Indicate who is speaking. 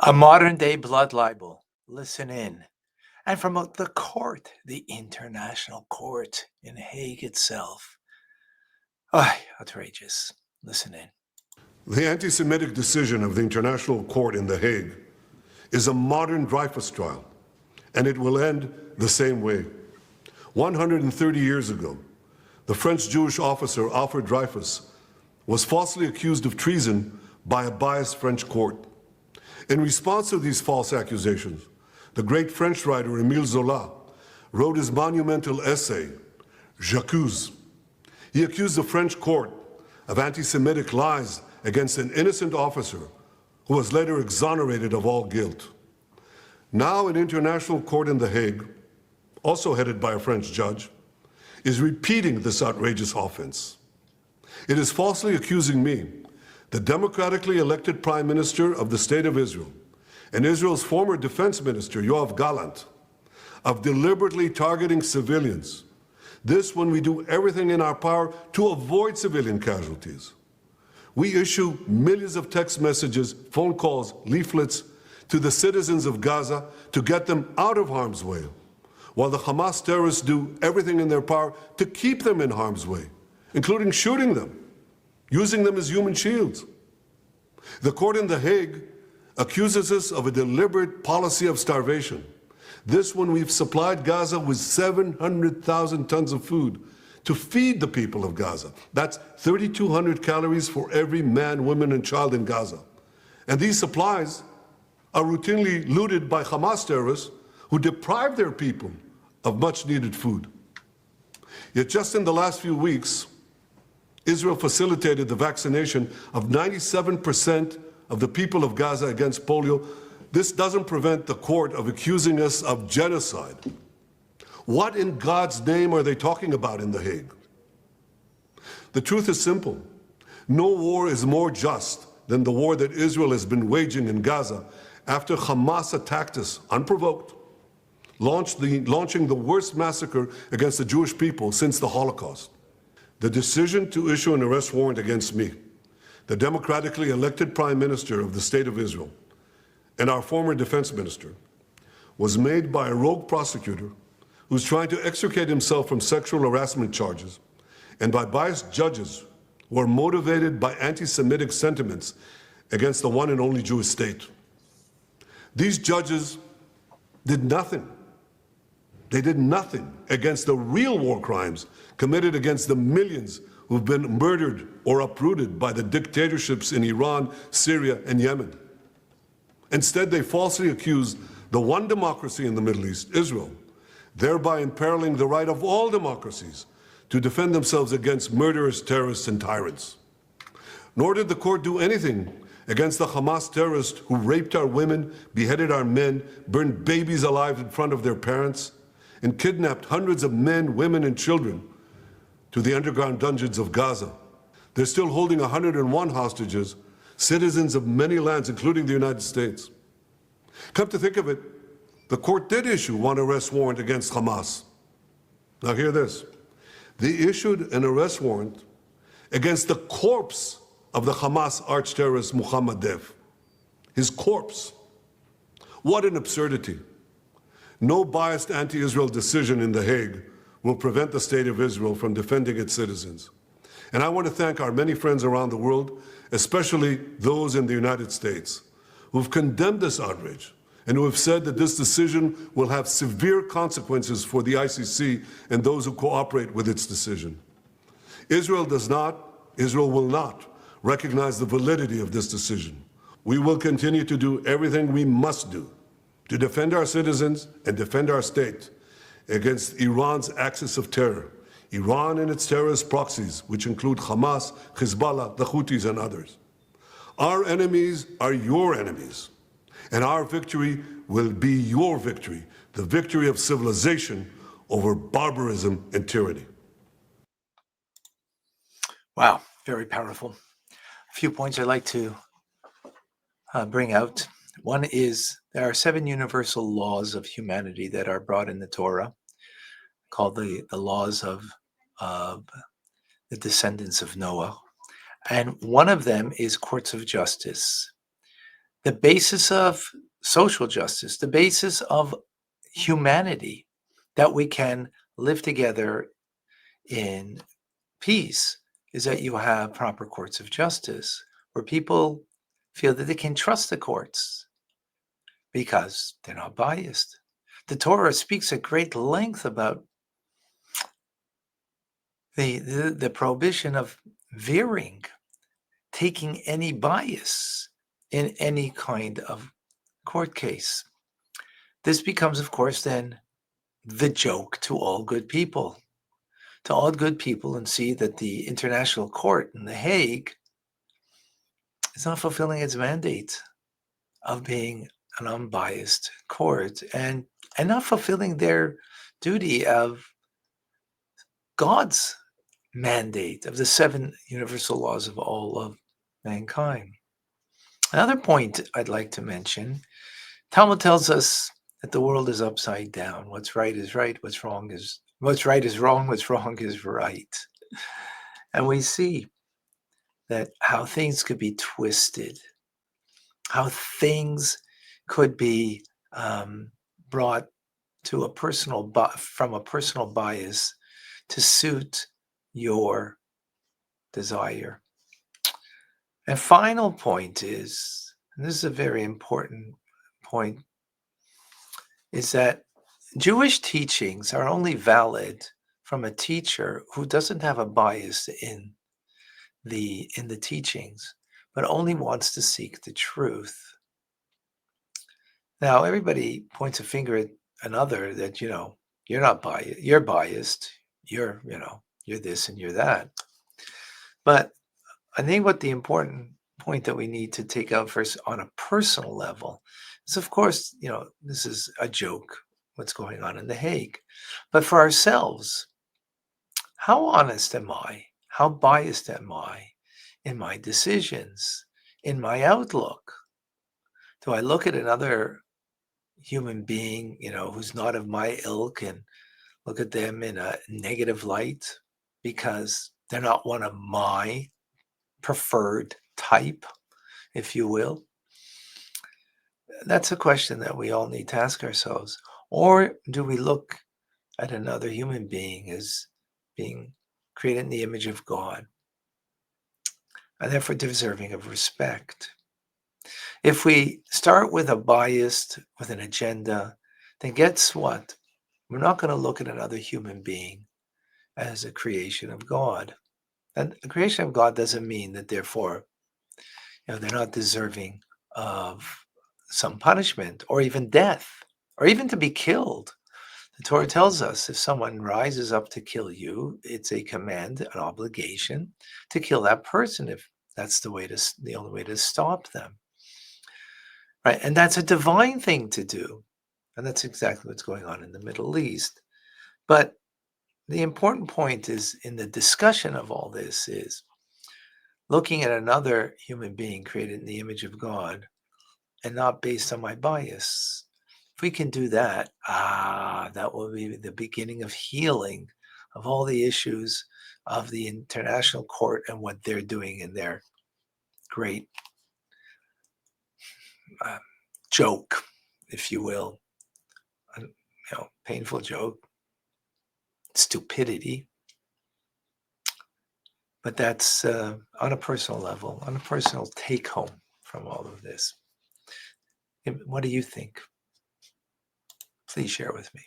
Speaker 1: A modern-day blood libel. Listen in. And from the court, the International Court in Hague itself. Outrageous. Listen in.
Speaker 2: The anti-Semitic decision of the International Court in The Hague is a modern Dreyfus trial, and it will end the same way. 130 years ago, the French Jewish officer Alfred Dreyfus was falsely accused of treason by a biased French court. In response to these false accusations, the great French writer Émile Zola wrote his monumental essay, J'accuse. He accused the French court of anti-Semitic lies against an innocent officer who was later exonerated of all guilt. Now an international court in The Hague, also headed by a French judge, is repeating this outrageous offense. It is falsely accusing me, the democratically elected Prime Minister of the State of Israel, and Israel's former Defense Minister, Yoav Gallant, of deliberately targeting civilians. This when we do everything in our power to avoid civilian casualties. We issue millions of text messages, phone calls, leaflets to the citizens of Gaza to get them out of harm's way, while the Hamas terrorists do everything in their power to keep them in harm's way, including shooting them, using them as human shields. The court in The Hague accuses us of a deliberate policy of starvation. This when we've supplied Gaza with 700,000 tons of food to feed the people of Gaza. That's 3,200 calories for every man, woman, and child in Gaza. And these supplies are routinely looted by Hamas terrorists who deprive their people of much-needed food. Yet just in the last few weeks, Israel facilitated the vaccination of 97% of the people of Gaza against polio. This doesn't prevent the court of accusing us of genocide. What in God's name are they talking about in The Hague? The truth is simple. No war is more just than the war that Israel has been waging in Gaza after Hamas attacked us unprovoked, launching the worst massacre against the Jewish people since the Holocaust. The decision to issue an arrest warrant against me, the democratically elected Prime Minister of the State of Israel, and our former Defense Minister, was made by a rogue prosecutor who's trying to extricate himself from sexual harassment charges, and by biased judges who are motivated by anti-Semitic sentiments against the one and only Jewish state. These judges did nothing. They did nothing against the real war crimes committed against the millions who've been murdered or uprooted by the dictatorships in Iran, Syria, and Yemen. Instead, they falsely accused the one democracy in the Middle East, Israel, thereby imperiling the right of all democracies to defend themselves against murderous terrorists and tyrants. Nor did the court do anything against the Hamas terrorists who raped our women, beheaded our men, burned babies alive in front of their parents, and kidnapped hundreds of men, women, and children to the underground dungeons of Gaza. They're still holding 101 hostages, citizens of many lands, including the United States. Come to think of it, the court did issue one arrest warrant against Hamas. Now hear this. They issued an arrest warrant against the corpse of the Hamas arch-terrorist Mohammed Dev. His corpse. What an absurdity. No biased anti-Israel decision in The Hague will prevent the State of Israel from defending its citizens. And I want to thank our many friends around the world, especially those in the United States, who've condemned this outrage and who have said that this decision will have severe consequences for the ICC and those who cooperate with its decision. Israel will not recognize the validity of this decision. We will continue to do everything we must do to defend our citizens and defend our state against Iran's axis of terror, Iran and its terrorist proxies, which include Hamas, Hezbollah, the Houthis, and others. Our enemies are your enemies, and our victory will be your victory, the victory of civilization over barbarism and tyranny.
Speaker 1: Wow, very powerful. A few points I'd like to bring out. One is there are 7 universal laws of humanity that are brought in the Torah, called the laws of the descendants of Noah. And one of them is courts of justice. the basis of social justice, the basis of humanity, that we can live together in peace, is that you have proper courts of justice where people feel that they can trust the courts because they're not biased. The Torah speaks at great length about the prohibition of veering, taking any bias in any kind of court case. This becomes, of course, then the joke to all good people. To all good people, and see that the International Court in The Hague is not fulfilling its mandate of being an unbiased court, and not fulfilling their duty of God's mandate of the 7 universal laws of all of mankind. Another point I'd like to mention, Talmud tells us that the world is upside down. What's right is right, what's right is wrong, what's wrong is right. And we see that how things could be twisted, how things could be brought to from a personal bias to suit your desire. And final point is, and this is a very important point, is that Jewish teachings are only valid from a teacher who doesn't have a bias in the teachings, but only wants to seek the truth. Now, everybody points a finger at another that, you're not biased, you're biased, you're this and you're that. But I think what the important point that we need to take out first on a personal level is, of course, this is a joke, what's going on in The Hague. But for ourselves, how honest am I? How biased am I in my decisions, in my outlook? Do I look at another human being, who's not of my ilk, and look at them in a negative light because they're not one of my preferred type, if you will? That's a question that we all need to ask ourselves. Or do we look at another human being as being created in the image of God, and therefore deserving of respect? If we start with with an agenda, then guess what? We're not going to look at another human being as a creation of God. And the creation of God doesn't mean that therefore, they're not deserving of some punishment or even death or even to be killed. The Torah tells us if someone rises up to kill you, it's a command, an obligation to kill that person if that's the only way to stop them. Right? And that's a divine thing to do. And that's exactly what's going on in the Middle East. But the important point is in the discussion of all this is looking at another human being created in the image of God and not based on my bias. If we can do that, that will be the beginning of healing of all the issues of the International Court and what they're doing in their great joke, if you will, painful joke, stupidity. But that's on a personal level, on a personal take home from all of this. What do you think? Please share with me.